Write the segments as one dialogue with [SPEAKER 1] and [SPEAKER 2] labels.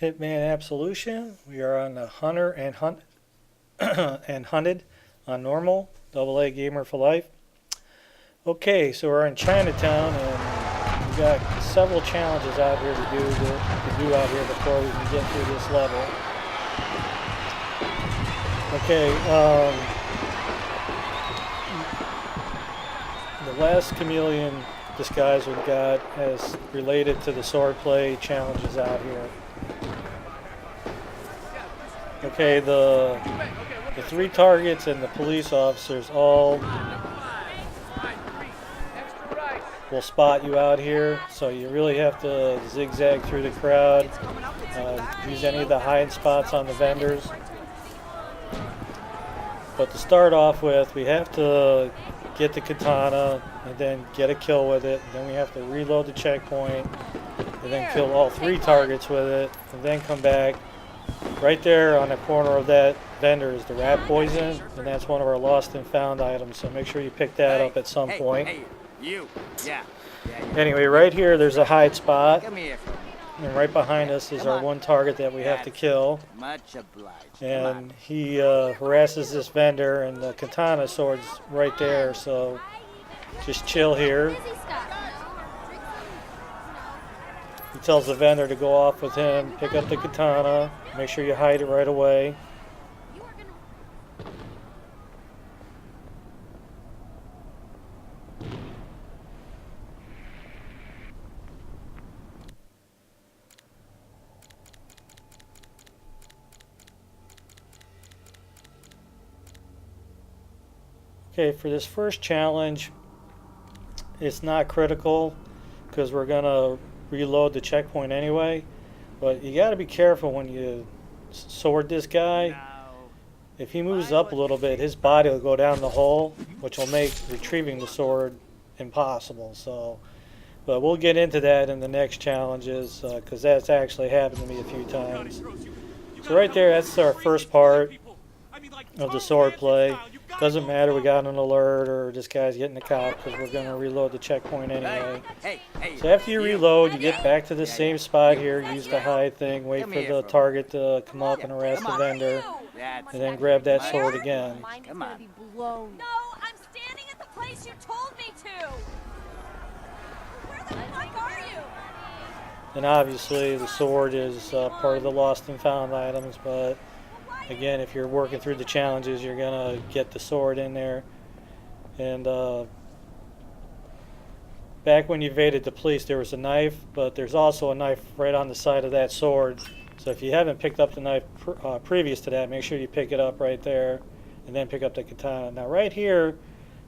[SPEAKER 1] Hitman Absolution. We are on the Hunter and and Hunted on normal. AA gamer for life. Okay, so we're in Chinatown and we got several challenges out here to do out here before we can get through this level. Okay, the last Chameleon disguise we've got is related to the swordplay challenges out here. Okay, the three targets and the police officers all will spot you out here, so you really have to zigzag through the crowd, use any of the hide spots on the vendors. But to start off with, we have to get the katana and then get a kill with it. Then we have to reload the checkpoint and then kill all three targets with it, and then come back. Right there on the corner of that vendor is the rat poison, and that's one of our lost and found items, so make sure you pick that up at some point. Anyway, right here there's a hide spot, and right behind us is our one target that we have to kill. And he harasses this vendor, and the katana sword's right there, so just chill here. He tells the vendor to go off with him, pick up the katana, make sure you hide it right away. Okay, for this first challenge, it's not critical because we're going to reload the checkpoint anyway, but you got to be careful when you sword this guy. If he moves up a little bit, his body will go down the hole, which will make retrieving the sword impossible. So, but we'll get into that in the next challenges because that's actually happened to me a few times. So right there, that's our first part of the sword play. Doesn't matter we got an alert or this guy's getting a cop because we're going to reload the checkpoint anyway. So after you reload, you get back to the same spot here, use the hide thing, wait for the target to come up and harass the vendor, and then grab that sword again.
[SPEAKER 2] No, I'm standing at the place you told me to. Where the fuck are you?
[SPEAKER 1] And obviously the sword is part of the lost and found items, but again, if you're working through the challenges, you're going to get the sword in there. And back when you evaded the police, there was a knife, but there's also a knife right on the side of that sword. So if you haven't picked up the knife previous to that, make sure you pick it up right there and then pick up the katana. Now right here,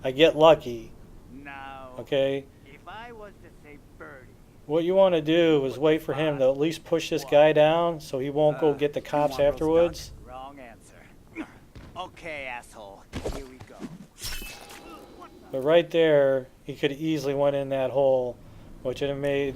[SPEAKER 1] I get lucky. Okay?
[SPEAKER 3] If I was to say birdie,
[SPEAKER 1] what you want to do is wait for him to at least push this guy down so he won't go get the cops afterwards.
[SPEAKER 3] Wrong answer. Okay, asshole. Here we go.
[SPEAKER 1] But right there, he could easily went in that hole, which would have made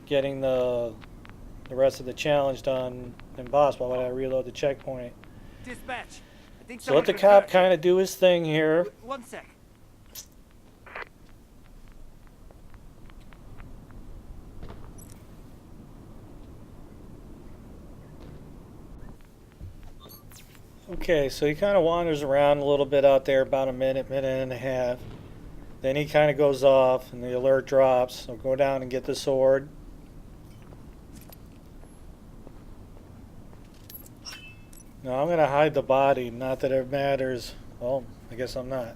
[SPEAKER 1] getting the rest of the challenge done impossible when I reload the checkpoint.
[SPEAKER 3] Dispatch. I think
[SPEAKER 1] So let the cop kind of do his thing here.
[SPEAKER 3] 1 sec.
[SPEAKER 1] Okay, so he kind of wanders around a little bit out there, about a minute, minute and a half. Then he kind of goes off and the alert drops. So go down and get the sword. Now I'm going to hide the body, not that it matters. Well, I guess I'm not.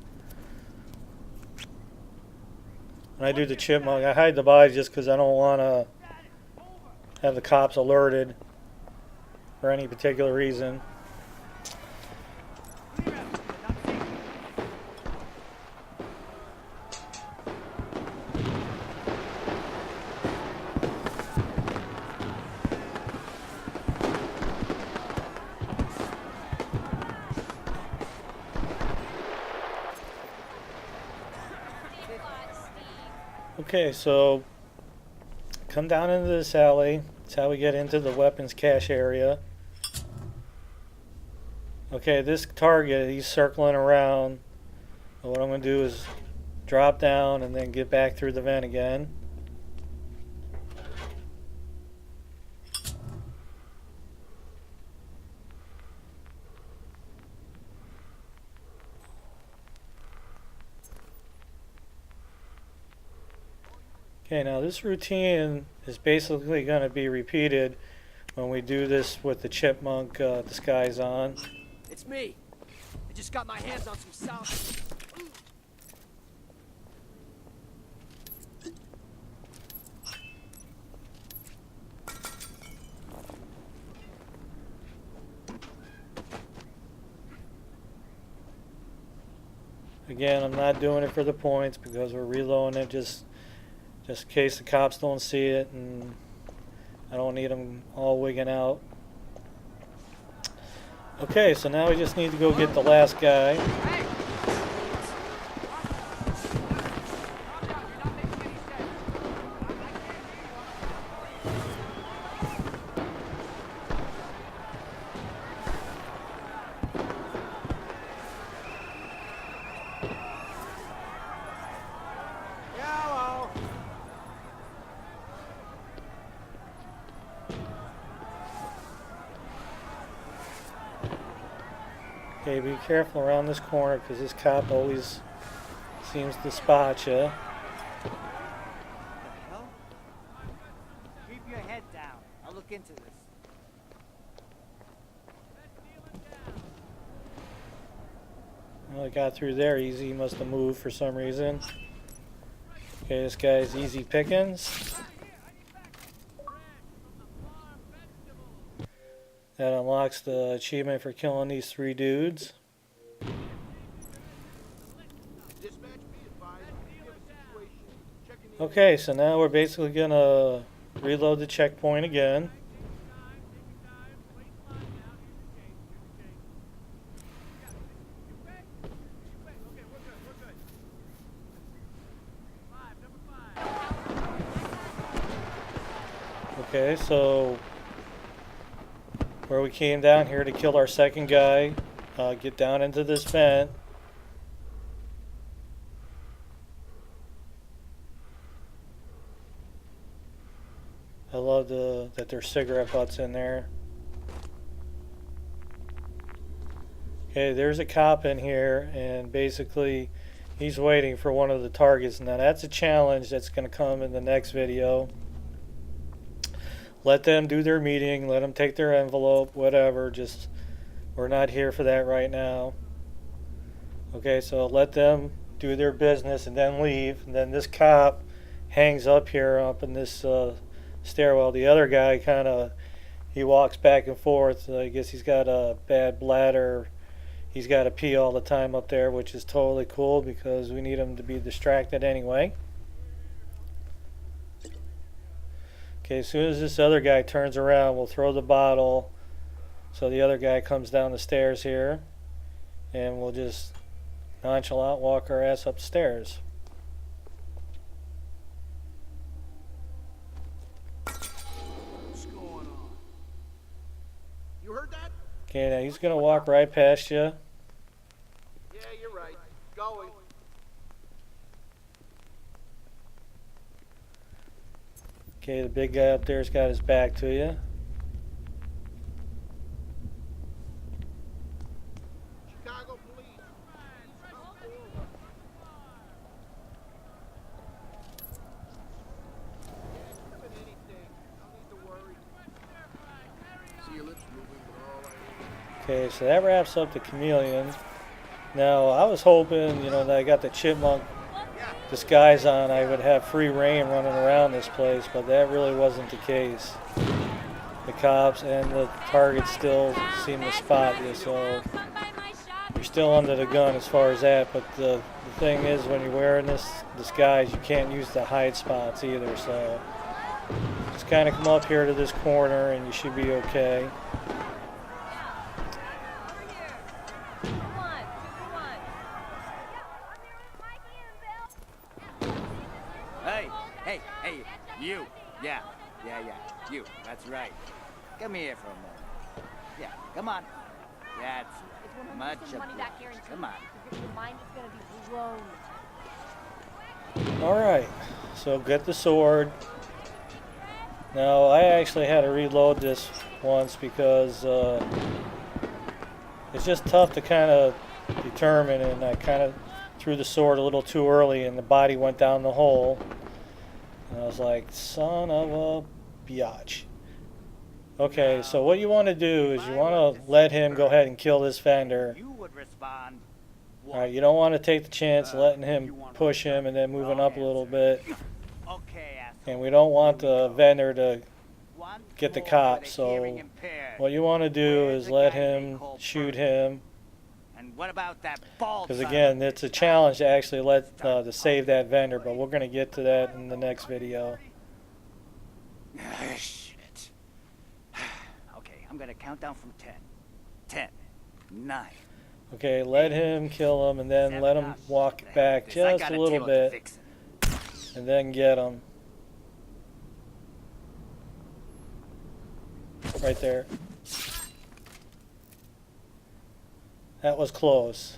[SPEAKER 1] When I do the chipmunk, I hide the body just because I don't want to have the cops alerted for any particular reason. Okay, so come down into this alley. That's how we get into the weapons cache area. Okay, this target, he's circling around. What I'm going to do is drop down and then get back through the vent again. Okay, now this routine is basically going to be repeated when we do this with the chipmunk disguise on.
[SPEAKER 4] It's me. I just got my hands on some sound.
[SPEAKER 1] Again, I'm not doing it for the points because we're reloading it just in case the cops don't see it, and I don't need them all wigging out. Okay, so now we just need to go get the last guy. Okay, be careful around this corner because this cop always seems to spot you.
[SPEAKER 3] Hell? Keep your head down. I'll look into this.
[SPEAKER 1] Well, I got through there easy. He must have moved for some reason. Okay, this guy's easy pickings. That unlocks the achievement for killing these 3 dudes. Okay, so now we're basically gonna reload the checkpoint again. Okay, so where we came down here to kill our second guy, get down into this vent. I love that there's cigarette butts in there. Okay, there's a cop in here, and basically he's waiting for one of the targets. Now that's a challenge that's going to come in the next video. Let them do their meeting, let them take their envelope, whatever, just we're not here for that right now. Okay, so let them do their business and then leave, and then this cop hangs up here up in this stairwell. The other guy he walks back and forth. I guess he's got a bad bladder. He's got to pee all the time up there, which is totally cool because we need him to be distracted anyway. Okay, as soon as this other guy turns around, we'll throw the bottle so the other guy comes down the stairs here, and we'll just nonchalant walk our ass upstairs.
[SPEAKER 4] What's going on? You heard that?
[SPEAKER 1] Okay, now he's going to walk right past you.
[SPEAKER 4] Yeah, you're right. Going.
[SPEAKER 1] Okay, the big guy up there's got his back to you.
[SPEAKER 4] Chicago police. See your lips moving, but all right.
[SPEAKER 1] Okay, so that wraps up the Chameleon. Now, I was hoping, that I got the chipmunk disguise on, I would have free reign running around this place, but that really wasn't the case. The cops and the targets still seem to spot you, so you're still under the gun as far as that. But the thing is, when you're wearing this disguise, you can't use the hide spots either, so just kind of come up here to this corner and you should be okay.
[SPEAKER 3] Hey, you. Yeah, you. That's right. Come here for a moment. Yeah, come on. That's
[SPEAKER 2] It's
[SPEAKER 3] much
[SPEAKER 2] money back
[SPEAKER 3] obliged.
[SPEAKER 2] guarantee.
[SPEAKER 3] Come on.
[SPEAKER 2] Your mind is gonna be blown.
[SPEAKER 1] Alright, so get the sword. Now, I actually had to reload this once because it's just tough to kind of determine, and I kind of threw the sword a little too early and the body went down the hole. And I was like, son of a biatch. Okay, so what you want to do is you want to let him go ahead and kill this vendor.
[SPEAKER 3] You would respond.
[SPEAKER 1] Alright, you don't want to take the chance of letting him push him and then moving up a little bit.
[SPEAKER 3] Okay, asshole.
[SPEAKER 1] And we don't want the vendor to
[SPEAKER 3] One
[SPEAKER 1] get the
[SPEAKER 3] floor with
[SPEAKER 1] cops,
[SPEAKER 3] a hearing
[SPEAKER 1] so
[SPEAKER 3] impaired.
[SPEAKER 1] what you want to do
[SPEAKER 3] Where's
[SPEAKER 1] is
[SPEAKER 3] the
[SPEAKER 1] let
[SPEAKER 3] guy they
[SPEAKER 1] him
[SPEAKER 3] call
[SPEAKER 1] shoot
[SPEAKER 3] Bert?
[SPEAKER 1] him.
[SPEAKER 3] And what about that bald
[SPEAKER 1] Because
[SPEAKER 3] son of
[SPEAKER 1] again,
[SPEAKER 3] a
[SPEAKER 1] it's a
[SPEAKER 3] bitch,
[SPEAKER 1] challenge to actually let to save that vendor, but we're going to get to that in the next video.
[SPEAKER 3] huh? Shit. Okay, I'm gonna count down from 10. 10. 9.
[SPEAKER 1] Okay, let him kill him and then let him walk back just a little bit and then get him. Right there. That was close.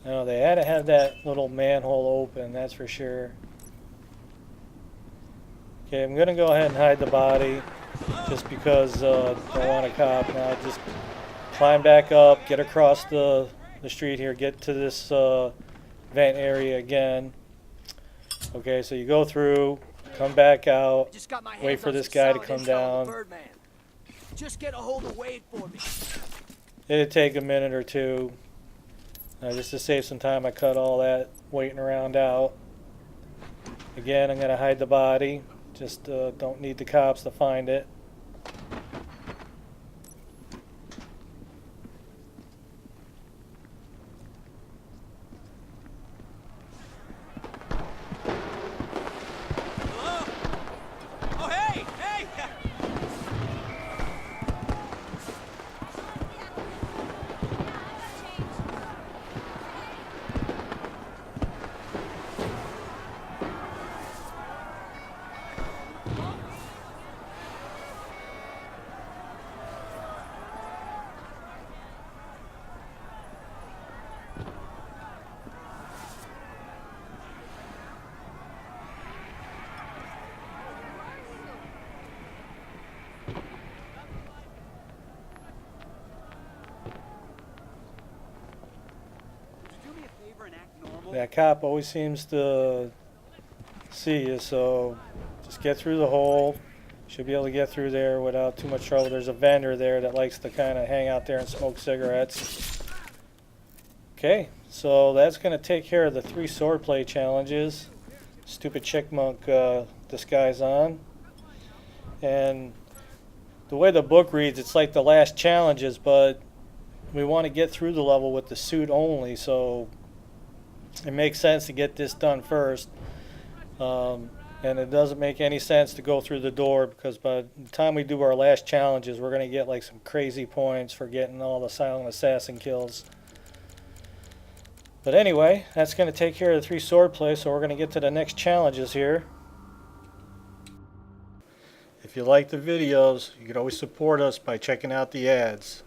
[SPEAKER 1] No, they had to have that little manhole open, that's for sure. Okay, I'm going to go ahead and hide the body just because I don't want a cop. Now just climb back up, get across the street here, get to this vent area again. Okay, so you go through, come back out,
[SPEAKER 4] Just got my
[SPEAKER 1] wait
[SPEAKER 4] hands
[SPEAKER 1] for
[SPEAKER 4] on
[SPEAKER 1] this
[SPEAKER 4] some
[SPEAKER 1] guy to
[SPEAKER 4] solid
[SPEAKER 1] come
[SPEAKER 4] intel on
[SPEAKER 1] down.
[SPEAKER 4] the Birdman. Just get a hold of Wade for me.
[SPEAKER 1] It'd take a minute or two. Just to save some time, I cut all that waiting around out. Again, I'm going to hide the body. Just don't need the cops to find it.
[SPEAKER 4] Hello? Oh, hey! Hey!
[SPEAKER 1] That cop always seems to see you, so just get through the hole. Should be able to get through there without too much trouble. There's a vendor there that likes to kind of hang out there and smoke cigarettes. Okay, so that's going to take care of the 3 swordplay challenges. Stupid chickmunk disguise on. And the way the book reads, it's like the last challenges, but we want to get through the level with the suit only, so it makes sense to get this done first. And it doesn't make any sense to go through the door, because by the time we do our last challenges, we're going to get like some crazy points for getting all the silent assassin kills. But anyway, that's going to take care of the 3 swordplay, so we're going to get to the next challenges here. If you like the videos, you can always support us by checking out the ads.